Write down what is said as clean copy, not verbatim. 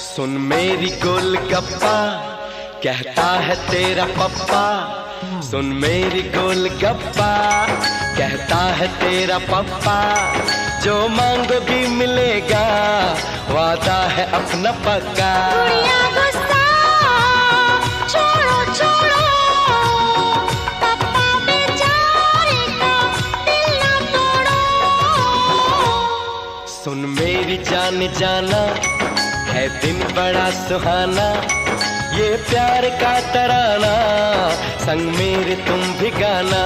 सुन मेरी गोलगप्पा, कहता है तेरा पप्पा। सुन मेरी गोलगप्पा, कहता है तेरा पप्पा। जो मांगोगी मिलेगा, वादा है अपना पक्का। गुस्सा छोड़ो छोड़ो, पप्पा बेचारे का दिल ना तोड़ो। सुन मेरी जान जाना, है दिन बड़ा सुहाना। ये प्यार का तराना, संग मेरे तुम भी गाना।